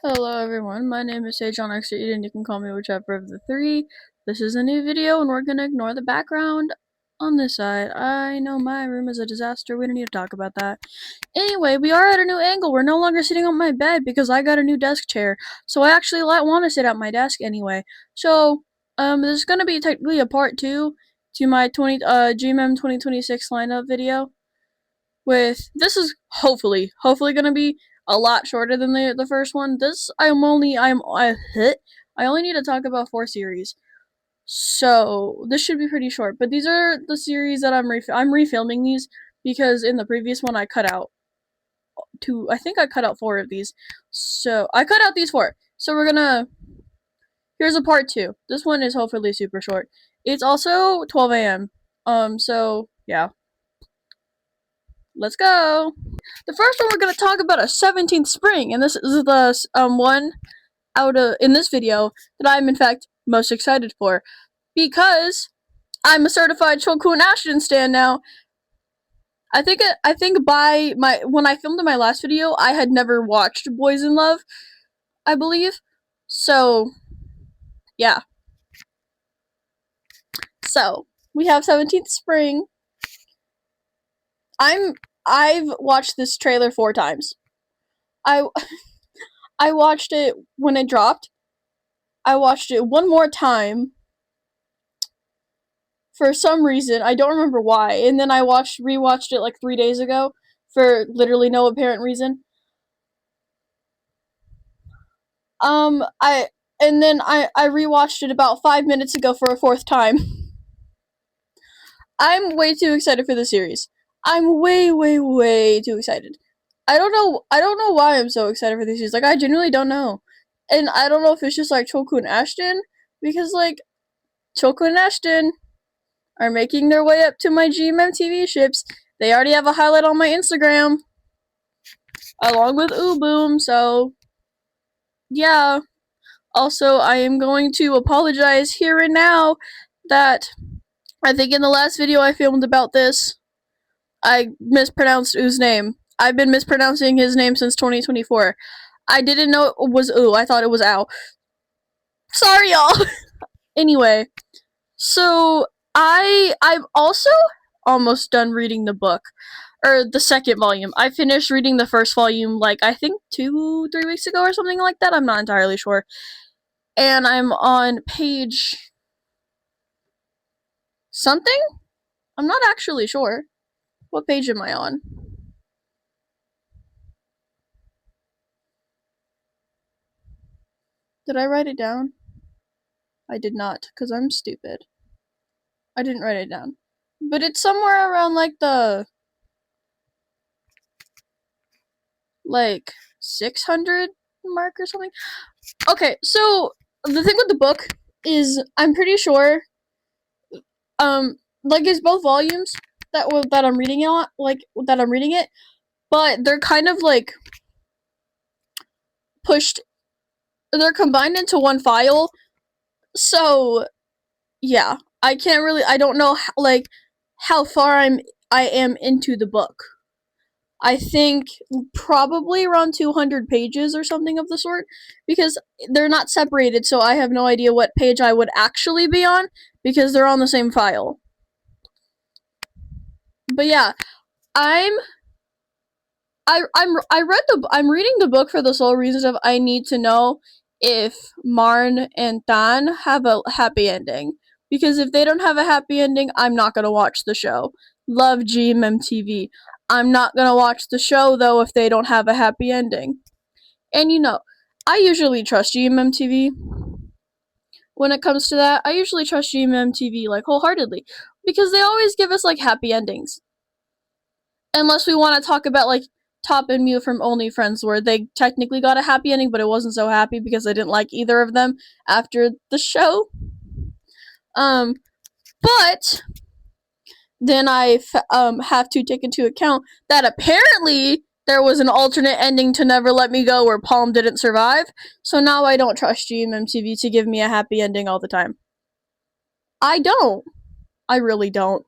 Hello everyone, my name is Sage on Extra Eden, you can call me whichever of the three. This is a new video and we're gonna ignore the background on this side. I know my room is a disaster, we don't need to talk about that. Anyway, we are at a new angle, we're no longer sitting on my bed because I got a new desk chair. So I actually want to sit at my desk anyway. So, this is gonna be technically a part 2 to my GMM 2026 lineup video. This is hopefully gonna be a lot shorter than the first one. I only need to talk about 4 series, so this should be pretty short. But these are the series that I'm refilming these because in the previous one I cut out I think I cut out 4 of these, so I cut out these 4. So here's a part 2. This one is hopefully super short. It's also 12 a.m. So yeah, let's go. The first one we're going to talk about is 17th Spring, and this is the one in this video that I'm in fact most excited for, because I'm a certified Shokun Ashton stan now. I think by when I filmed in my last video, I had never watched Boys in Love, I believe. So, yeah. So, we have 17th Spring. I've watched this trailer 4 times. I watched it when it dropped. I watched it one more time for some reason. I don't remember why. And then I rewatched it like 3 days ago for literally no apparent reason. I rewatched it about 5 minutes ago for a 4th time. I'm way too excited for the series. I'm way too excited. I don't know why I'm so excited for this series. Like, I genuinely don't know. And I don't know if it's just like Choku and Ashton, because like Choku and Ashton are making their way up to my gmmtv ships. They already have a highlight on my Instagram, along with Boom, so yeah. Also, I am going to apologize here and now that I think in the last video I filmed about this, I mispronounced Oo's name. I've been mispronouncing his name since 2024. I didn't know it was Ooh, I thought it was Ow. Sorry, y'all. Anyway, so I'm also almost done reading the book, or the second volume. I finished reading the first volume like I think 2-3 weeks ago or something like that. I'm not entirely sure. And I'm on page something? I'm not actually sure. What page am I on? Did I write it down? I did not, because I'm stupid. I didn't write it down. But it's somewhere around like the 600 mark or something. Okay, so the thing with the book is I'm pretty sure like it's both volumes that I'm reading it, but they're kind of like they're combined into one file. So yeah, I don't know how far I am into the book. I think probably around 200 pages or something of the sort, because they're not separated, so I have no idea what page I would actually be on, because they're on the same file. But yeah, I'm reading the book for the sole reason of I need to know if Marn and Tan have a happy ending. Because if they don't have a happy ending, I'm not gonna watch the show. Love gmmtv. I'm not gonna watch the show though if they don't have a happy ending. And I usually trust gmmtv when it comes to that. I usually trust gmmtv like wholeheartedly, because they always give us like happy endings. Unless we want to talk about like Top and Mew from Only Friends, where they technically got a happy ending, but it wasn't so happy because I didn't like either of them after the show. But then I have to take into account that apparently there was an alternate ending to Never Let Me Go where Palm didn't survive, so now I don't trust GMMTV to give me a happy ending all the time. I don't. I really don't.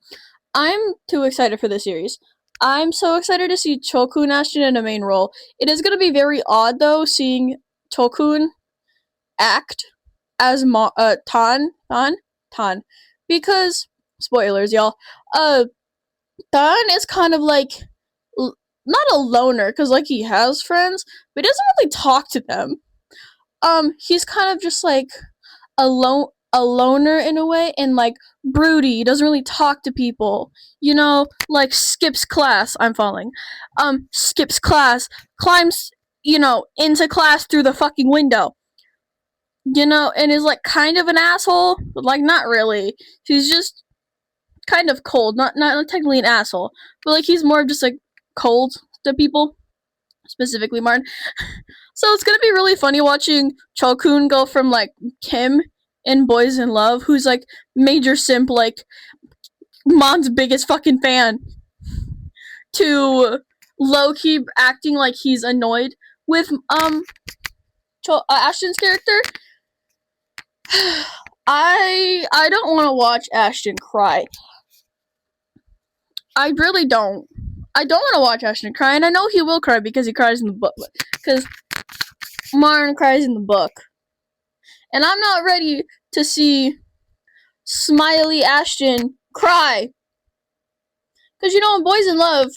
I'm too excited for this series. I'm so excited to see Choku and Ashton in a main role. It is going to be very odd, though, seeing Tokun act as Tan, because spoilers, y'all. Tan is kind of like not a loner, because like he has friends, but he doesn't really talk to them. He's kind of just like a loner in a way, and like broody. He doesn't really talk to people. You know, like skips class. I'm falling. Skips class, climbs, into class through the fucking window. And is like kind of an asshole, but like not really. He's just kind of cold. Not technically an asshole, but like he's more of just like cold to people, specifically Martin. So it's gonna be really funny watching Chokun go from like Kim in Boys in Love, who's like major simp, like Mon's biggest fucking fan, to low-key acting like he's annoyed with Ashton's character. I don't want to watch Ashton cry. I really don't. I don't want to watch Ashton cry, and I know he will cry because he cries in the book. Because Martin cries in the book. And I'm not ready to see smiley Ashton cry. Because, in Boys in Love,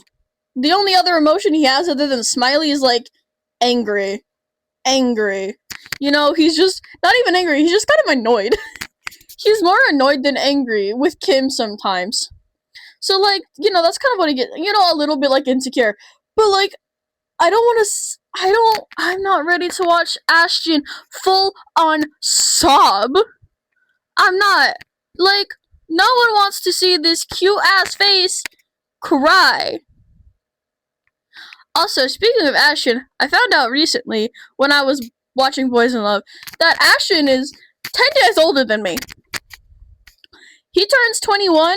the only other emotion he has other than smiley is, like, angry. Angry. He's just not even angry. He's just kind of annoyed. He's more annoyed than angry with Kim sometimes. So, like, that's kind of what he gets. A little bit, like, insecure. But, like, I'm not ready to watch Ashton full on sob. I'm not. Like, no one wants to see this cute ass face cry. Also, speaking of Ashton, I found out recently when I was watching Boys in Love that Ashton is 10 days older than me. He turns 21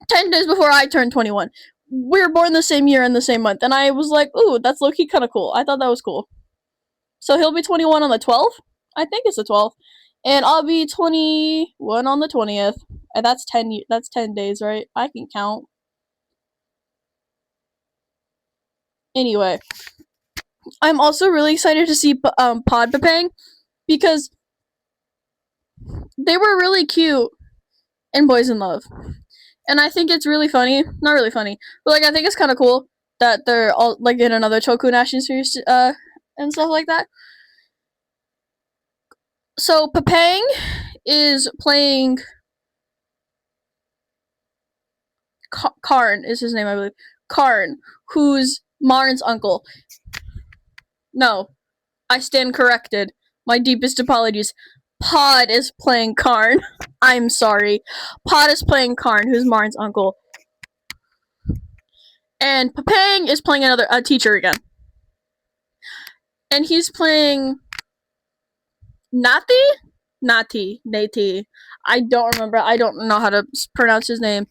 10 days before I turned 21. We were born the same year and the same month, and I was like, ooh, that's low-key kind of cool. I thought that was cool. So he'll be 21 on the 12th? I think it's the 12th. And I'll be 21 on the 20th. And that's 10 days, right? I can count. Anyway, I'm also really excited to see Pod Papang, because they were really cute in Boys in Love. And I think it's really funny. Not really funny, but like I think it's kind of cool that they're all like in another Chokun Ashton series and stuff like that. So Papang is playing Karn is his name, I believe. Karn, who's Martin's uncle. No, I stand corrected. My deepest apologies. Pod is playing Karn. I'm sorry. Pod is playing Karn, who's Martin's uncle. And Papang is playing a teacher again. And he's playing Nati. I don't remember. I don't know how to pronounce his name.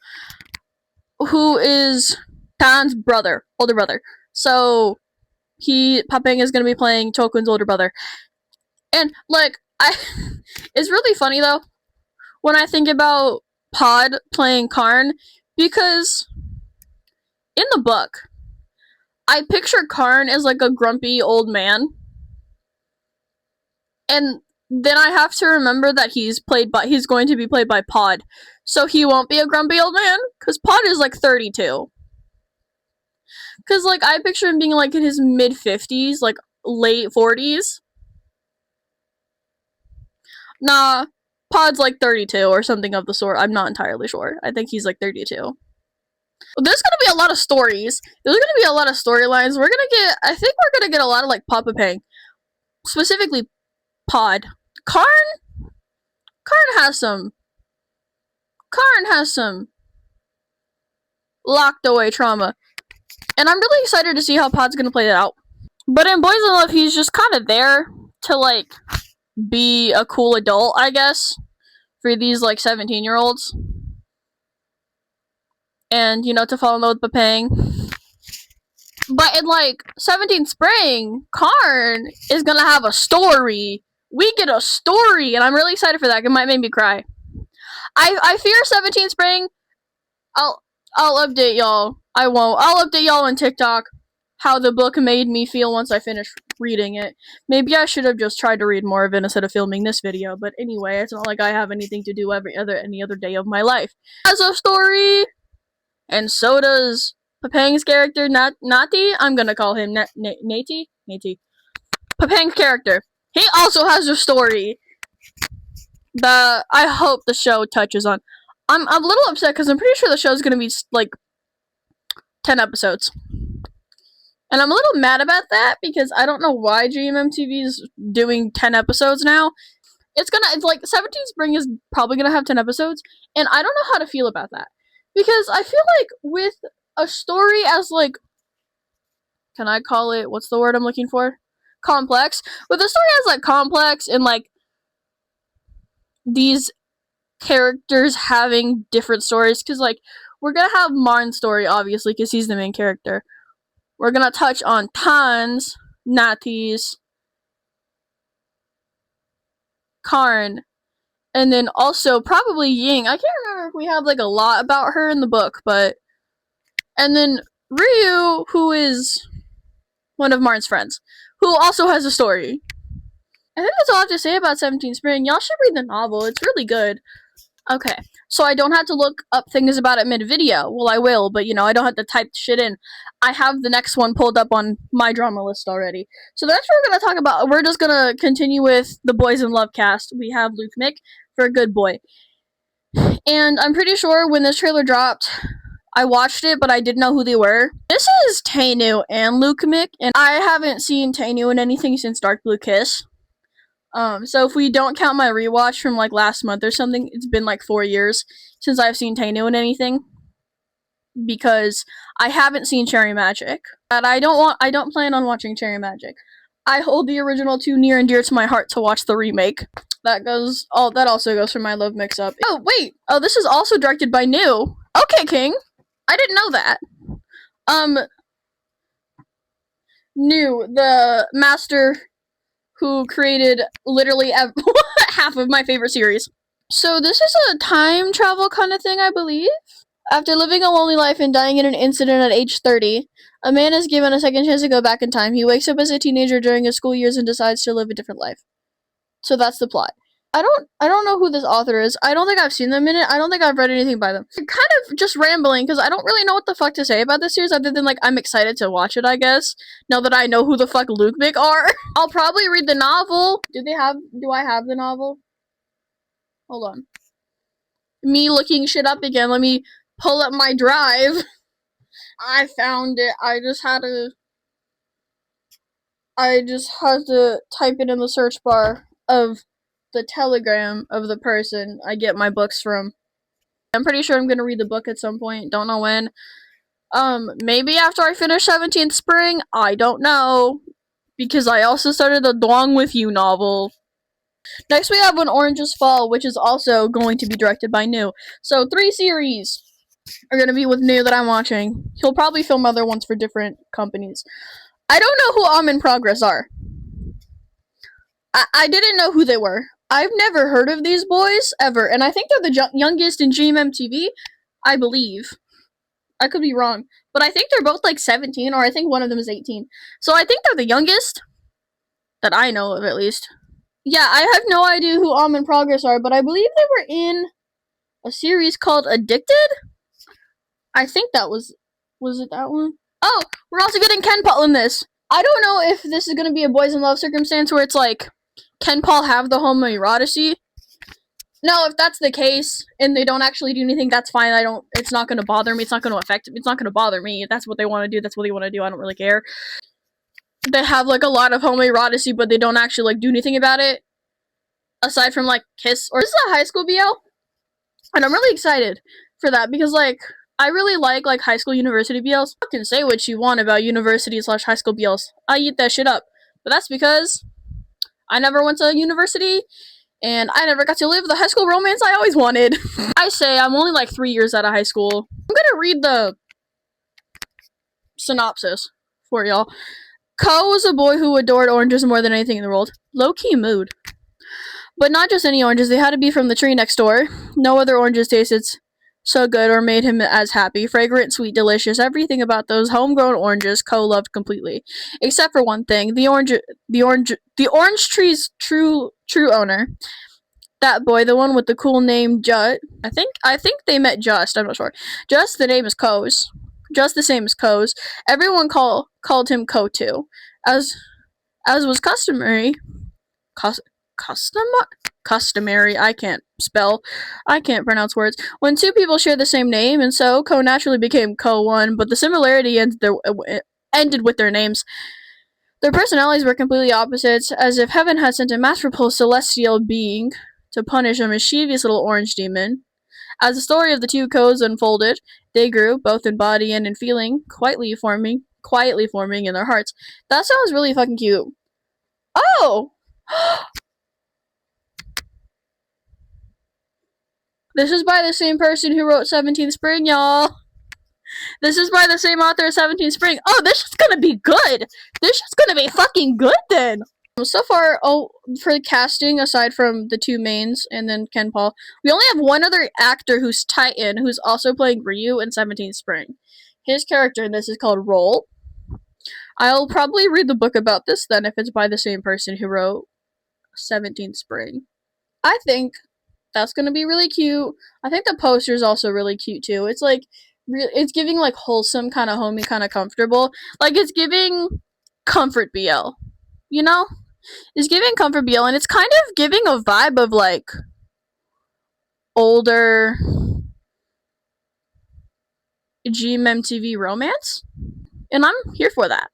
Who is Tan's brother, older brother. So Papang is going to be playing Tokun's older brother. And like it's really funny though when I think about Pod playing Karn, because in the book I picture Karn as like a grumpy old man, and then I have to remember that he's going to be played by Pod, so he won't be a grumpy old man, because Pod is like 32. Because like I picture him being like in his mid 50s, like late 40s. Nah, Pod's like 32 or something of the sort. I'm not entirely sure. I think he's like 32. There's gonna be a lot of stories. There's gonna be a lot of storylines. I think we're gonna get a lot of like Papa Pang. Specifically Pod. Karn has some locked away trauma. And I'm really excited to see how Pod's gonna play that out. But in Boys in Love, he's just kind of there to like be a cool adult, I guess, for these like 17-year-olds. And, to fall in love with Papang. But in like 17 Spring, Karn is gonna have a story. We get a story, and I'm really excited for that. It might make me cry. I fear 17 Spring. I'll update y'all. I won't. I'll update y'all on TikTok how the book made me feel once I finish reading it. Maybe I should have just tried to read more of it instead of filming this video, but anyway, it's not like I have anything to do any other day of my life. As a story, and so does Papang's character, Nati. I'm gonna call him Nati. Papang's character. He also has a story that I hope the show touches on. I'm a little upset because I'm pretty sure the show's gonna be like 10 episodes. And I'm a little mad about that because I don't know why gmmtv is doing 10 episodes now. It's like 17 Spring is probably gonna have 10 episodes, and I don't know how to feel about that. Because I feel like with a story as like, can I call it, what's the word I'm looking for? Complex. With a story as like complex and like these characters having different stories, because like we're gonna have Marn's story obviously because he's the main character. We're gonna touch on Tan's, Nati's, Karn, and then also probably Ying. I can't remember if we have like a lot about her in the book, but and then Ryu, who is one of Marn's friends, who also has a story. I think that's all I have to say about 17 Spring. Y'all should read the novel. It's really good. Okay, so I don't have to look up things about it mid-video. Well, I will, but you know, I don't have to type shit in. I have the next one pulled up on my drama list already. So that's what we're going to talk about. We're just going to continue with the Boys in Love cast. We have Luke Mick for a good boy. And I'm pretty sure when this trailer dropped, I watched it, but I didn't know who they were. This is Tainu and Luke Mick, and I haven't seen Tainu in anything since Dark Blue Kiss. So if we don't count my rewatch from like last month or something, it's been like 4 years since I've seen Tainu in anything. Because I haven't seen Cherry Magic. But I don't plan on watching Cherry Magic. I hold the original too near and dear to my heart to watch the remake. That also goes for my love mix-up. Oh, wait! Oh, this is also directed by New. Okay, King! I didn't know that. New, the master who created literally half of my favorite series. So this is a time travel kind of thing, I believe. After living a lonely life and dying in an incident at age 30, a man is given a second chance to go back in time. He wakes up as a teenager during his school years and decides to live a different life. So that's the plot. I don't know who this author is. I don't think I've seen them in it. I don't think I've read anything by them. I'm kind of just rambling because I don't really know what the fuck to say about this series other than like I'm excited to watch it, I guess. Now that I know who the fuck Luke Mick are. I'll probably read the novel. Do I have the novel? Hold on. Me looking shit up again. Let me pull up my drive. I found it. I just had to type it in the search bar of the Telegram of the person I get my books from. I'm pretty sure I'm gonna read the book at some point. Don't know when. Maybe after I finish 17th Spring. I don't know. Because I also started the Dwang With You novel. Next we have When Oranges Fall, which is also going to be directed by New. So 3 series are gonna be with New that I'm watching. He'll probably film other ones for different companies. I don't know who In Progress are. I didn't know who they were. I've never heard of these boys, ever, and I think they're the youngest in gmmtv, I believe. I could be wrong, but I think they're both like 17, or I think one of them is 18. So I think they're the youngest, that I know of at least. Yeah, I have no idea who In Progress are, but I believe they were in a series called Addicted? I think that was it that one? Oh, we're also getting Ken Paul in this. I don't know if this is gonna be a boys in love circumstance where it's like, Ken Paul have the homoeroticy? No, if that's the case, and they don't actually do anything, that's fine. It's not gonna bother me, it's not gonna affect me, it's not gonna bother me. If that's what they wanna do, that's what they wanna do, I don't really care. They have like a lot of homoeroticy, but they don't actually like do anything about it. Aside from like kiss, or this is a high school BL. And I'm really excited for that, because like, I really like high school university BLs. You can say what you want about university/high school BLs. I eat that shit up. But that's because I never went to university, and I never got to live the high school romance I always wanted. I say I'm only like 3 years out of high school. I'm gonna read the synopsis for y'all. Ko was a boy who adored oranges more than anything in the world. Low-key mood. But not just any oranges, they had to be from the tree next door. No other oranges tasted so good or made him as happy. Fragrant, sweet, delicious. Everything about those homegrown oranges Co loved completely, except for one thing: the orange tree's true owner. That boy, the one with the cool name Just. I think they met Just. I'm not sure. Just the name is Co's. Just the same as Co's. Everyone called him Co too, as was customary. Custom customary. I can't spell. I can't pronounce words. When two people share the same name, and so Co naturally became Co one, but the similarity ended with their names. Their personalities were completely opposites, as if heaven had sent a masterful celestial being to punish a mischievous little orange demon. As the story of the two Co's unfolded, they grew, both in body and in feeling, quietly forming in their hearts. That sounds really fucking cute. Oh! This is by the same person who wrote 17th Spring, y'all. This is by the same author as 17th Spring. Oh, this is gonna be good. This is gonna be fucking good then. So far, for the casting, aside from the two mains and then Ken Paul, we only have one other actor who's Titan, who's also playing Ryu in 17th Spring. His character in this is called Roll. I'll probably read the book about this then if it's by the same person who wrote 17th Spring. I think that's gonna be really cute. I think the poster is also really cute too. It's like, it's giving like wholesome, kind of homey, kind of comfortable. Like it's giving comfort BL, you know? It's giving comfort BL, and it's kind of giving a vibe of like older gmmtv romance, and I'm here for that.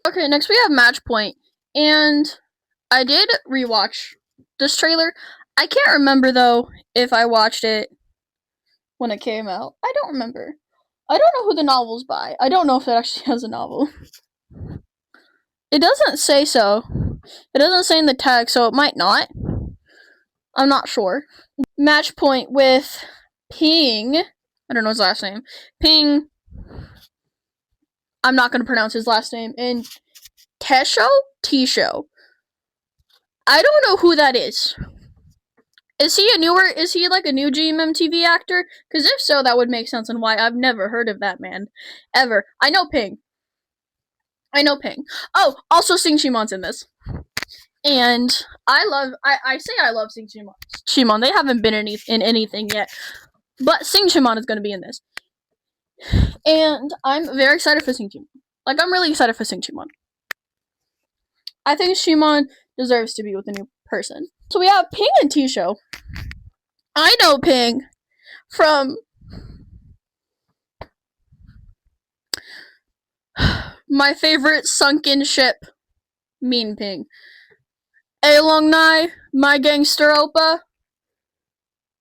Okay, next we have Match Point, and I did rewatch this trailer. I can't remember though if I watched it when it came out. I don't remember. I don't know who the novel's by. I don't know if it actually has a novel. It doesn't say so. It doesn't say in the tag, so it might not. I'm not sure. Match Point with Ping. I don't know his last name. Ping. I'm not going to pronounce his last name. And Tisho. I don't know who that is. Is he like a new gmmtv actor? Because if so, that would make sense and why I've never heard of that man. Ever. I know Ping. Oh, also Sing Shimon's in this. And I say I love Sing Shimon. They haven't been in anything yet. But Sing Shimon is going to be in this. And I'm very excited for Sing Shimon. Like, I'm really excited for Sing Shimon. I think Shimon deserves to be with a new person. So we have Ping and Tisho. I know Ping from my favorite sunken ship, Mean Ping. A Long Nai, My Gangster Oppa,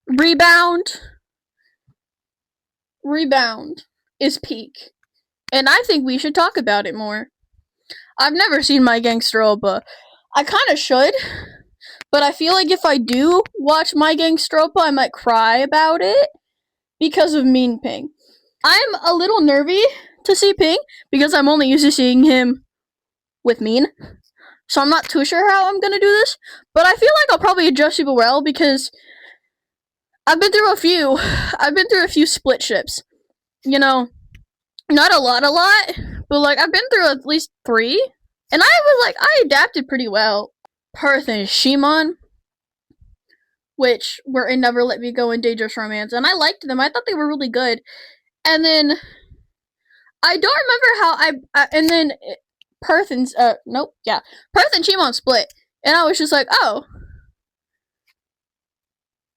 Rebound is peak. And I think we should talk about it more. I've never seen My Gangster Oppa. I kind of should, but I feel like if I do watch My Gangster Oppa, I might cry about it because of Mean Ping. I'm a little nervy to see Ping because I'm only used to seeing him with Mean. So I'm not too sure how I'm gonna do this, but I feel like I'll probably adjust super well because I've been through a few split ships. You know, not a lot, but like I've been through at least 3, and I adapted pretty well. Perth and Shimon, which were in Never Let Me Go and Dangerous Romance, and I liked them. I thought they were really good. And then I don't remember how and then Perth and Shimon split, and I was just like, oh,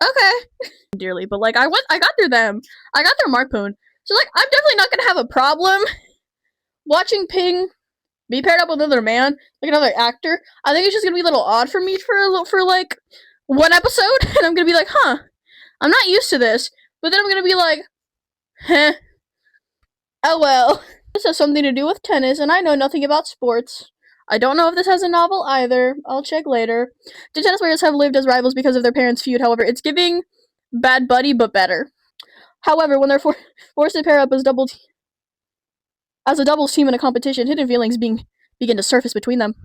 okay, dearly. But like I got through them. I got through Markpoon, so like I'm definitely not gonna have a problem watching Ping be paired up with another man, like another actor. I think it's just gonna be a little odd for me for like one episode, and I'm gonna be like, huh, I'm not used to this. But then I'm gonna be like, heh, oh well. This has something to do with tennis, and I know nothing about sports. I don't know if this has a novel either. I'll check later. The tennis players have lived as rivals because of their parents' feud. However, it's giving Bad Buddy, but better. However, when they're forced to pair up as a doubles team in a competition, hidden feelings begin to surface between them.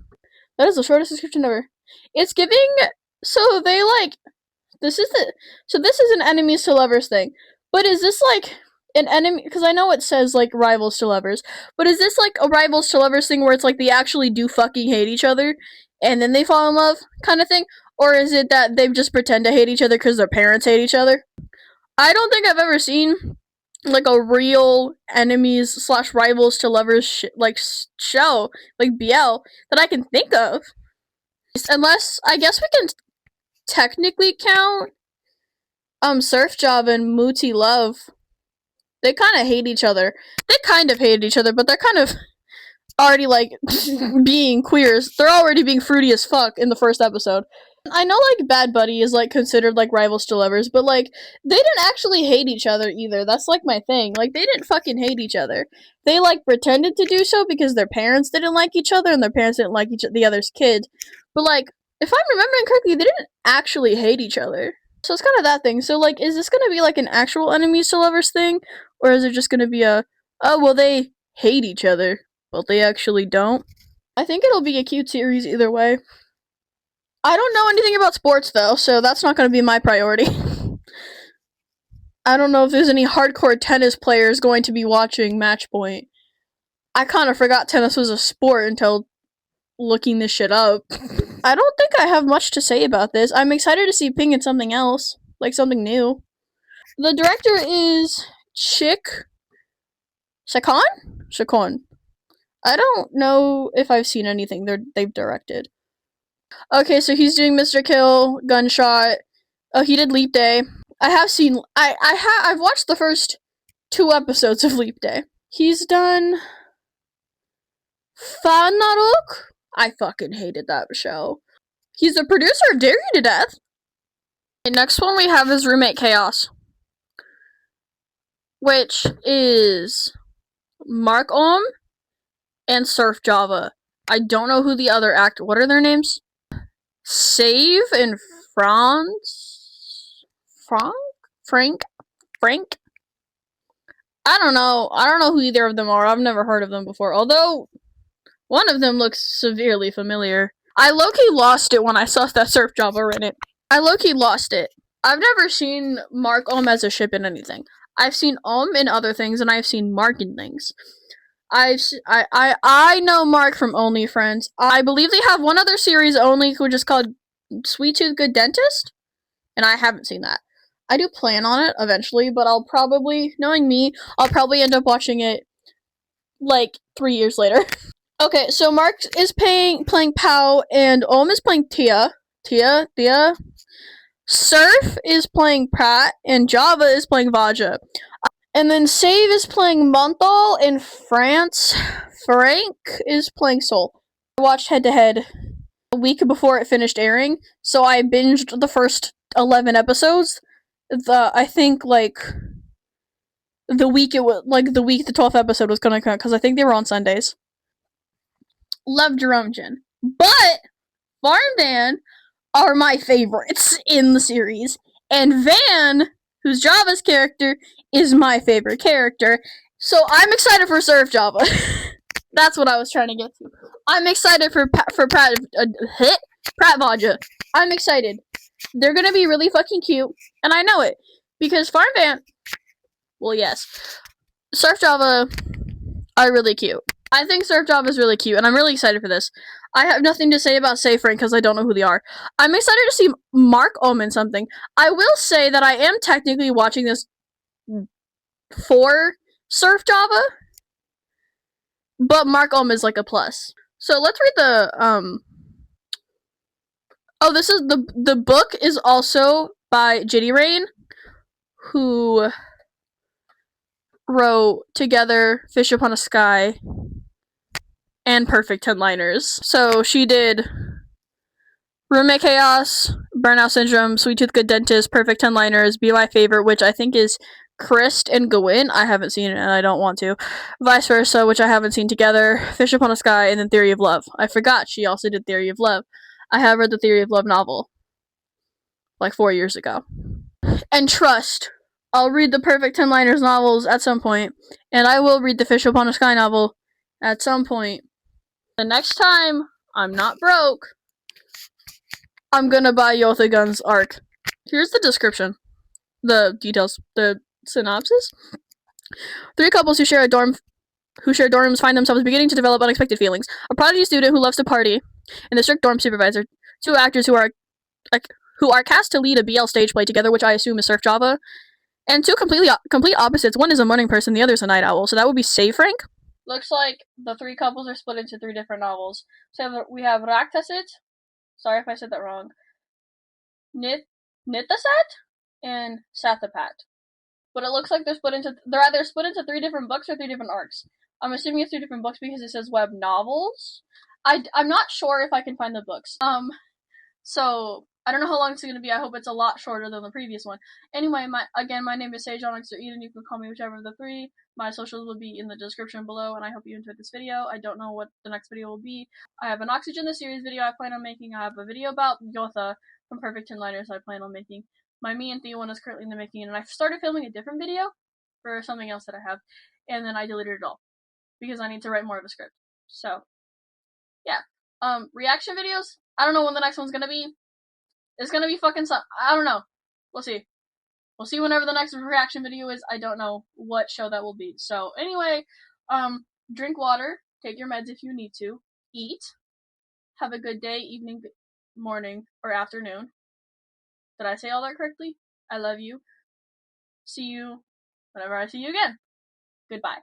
That is the shortest description ever. It's giving. So they like. This is an enemies to lovers thing. But is this like an enemy? Because I know it says like rivals to lovers, but is this like a rivals to lovers thing where it's like they actually do fucking hate each other and then they fall in love kind of thing? Or is it that they just pretend to hate each other because their parents hate each other? I don't think I've ever seen like a real enemies slash rivals to lovers show like BL that I can think of. Unless I guess we can technically count Surf Job and Mooty Love. They kind of hate each other. They kind of hated each other, but they're kind of already like being queers. They're already being fruity as fuck in the first episode. I know like Bad Buddy is like considered like rivals to lovers, but like they didn't actually hate each other either. That's like my thing. Like they didn't fucking hate each other. They like pretended to do so because their parents didn't like each other and their parents didn't like the other's kids. But like if I'm remembering correctly, they didn't actually hate each other. So it's kind of that thing. So like is this going to be like an actual enemies to lovers thing, or is it just going to be a oh well they hate each other but they actually don't? I think it'll be a cute series either way. I don't know anything about sports though, so that's not going to be my priority. I don't know if there's any hardcore tennis players going to be watching Match Point. I kind of forgot tennis was a sport until looking this shit up. I don't think I have much to say about this. I'm excited to see Pink in something else, like something new. The director is Chacon. I don't know if I've seen anything they've directed. Okay, so he's doing Mr. Kill, Gunshot. Oh, he did Leap Day. I have seen. I've watched the first 2 episodes of Leap Day. He's done Fanarok. I fucking hated that show. He's the producer of Dare You to Death. The next one we have is Roommate Chaos, which is Mark Ohm and Surf Java. I don't know who the other actor. What are their names? Save and Frank. I don't know. I don't know who either of them are. I've never heard of them before. Although one of them looks severely familiar. I low-key lost it when I saw that Surf Java in it. I low-key lost it. I've never seen Mark Ohm as a ship in anything. I've seen Ohm in other things, and I've seen Mark in things. I know Mark from Only Friends. I believe they have one other series only, which is called Sweet Tooth Good Dentist, and I haven't seen that. I do plan on it eventually, but I'll probably, knowing me, I'll probably end up watching it like 3 years later. Okay, so Mark is playing Pao, and Ohm is playing Tia. Surf is playing Pratt, and Java is playing Vaja. And then Save is playing Monthal, and Frank is playing Soul. I watched Head to Head a week before it finished airing, so I binged the first 11 episodes. I think like the week the 12th episode was gonna come, because I think they were on Sundays. Love Jerome Jin, but Farm Van are my favorites in the series, and Van, who's Java's character, is my favorite character. So I'm excited for Surf Java. That's what I was trying to get to. I'm excited for Pratt Vaja. I'm excited. They're gonna be really fucking cute, and I know it because Farm Van. Well, yes, Surf Java are really cute. I think Surf Java is really cute, and I'm really excited for this. I have nothing to say about Say Frank because I don't know who they are. I'm excited to see Mark Ohm in something. I will say that I am technically watching this for Surf Java, but Mark Ohm is like a plus. So let's read the Oh, this is the book is also by Jitty Rain, who wrote Together, Fish Upon a Sky, and Perfect 10-Liners. So she did Roommate Chaos, Burnout Syndrome, Sweet Tooth Good Dentist, Perfect 10-Liners, Be My Favorite, which I think is Christ and Gawain. I haven't seen it and I don't want to. Vice Versa, which I haven't seen Together, Fish Upon a Sky, and then Theory of Love. I forgot she also did Theory of Love. I have read the Theory of Love novel like 4 years ago. And trust, I'll read the Perfect 10-Liners novels at some point, and I will read the Fish Upon a Sky novel at some point. The next time I'm not broke, I'm gonna buy Yotha Gun's arc. Here's the description. The details. The synopsis. Three couples who share dorms find themselves beginning to develop unexpected feelings. A prodigy student who loves to party, and the strict dorm supervisor. Two actors who are cast to lead a BL stage play together, which I assume is Surf Java. And two complete opposites. One is a morning person, the other is a night owl. So that would be Say Frank. Looks like the three couples are split into three different novels. So we have Raktasit. Sorry if I said that wrong. Nitaset and Sathapat. But it looks like they're either split into three different books or three different arcs. I'm assuming it's three different books because it says web novels. I'm not sure if I can find the books. So I don't know how long it's going to be. I hope it's a lot shorter than the previous one. Anyway, my name is Sage Onyx or Eden. You can call me whichever of the three. My socials will be in the description below, and I hope you enjoyed this video. I don't know what the next video will be. I have an Oxygen the Series video I plan on making. I have a video about Yotha from Perfect 10 Liners I plan on making. My Me and Theo one is currently in the making, and I started filming a different video for something else that I have, and then I deleted it all because I need to write more of a script. So, yeah. Reaction videos, I don't know when the next one's gonna be. It's gonna be fucking I don't know. We'll see. We'll see whenever the next reaction video is. I don't know what show that will be. So, anyway, drink water, take your meds if you need to, eat, have a good day, evening, morning, or afternoon. Did I say all that correctly? I love you. See you whenever I see you again. Goodbye.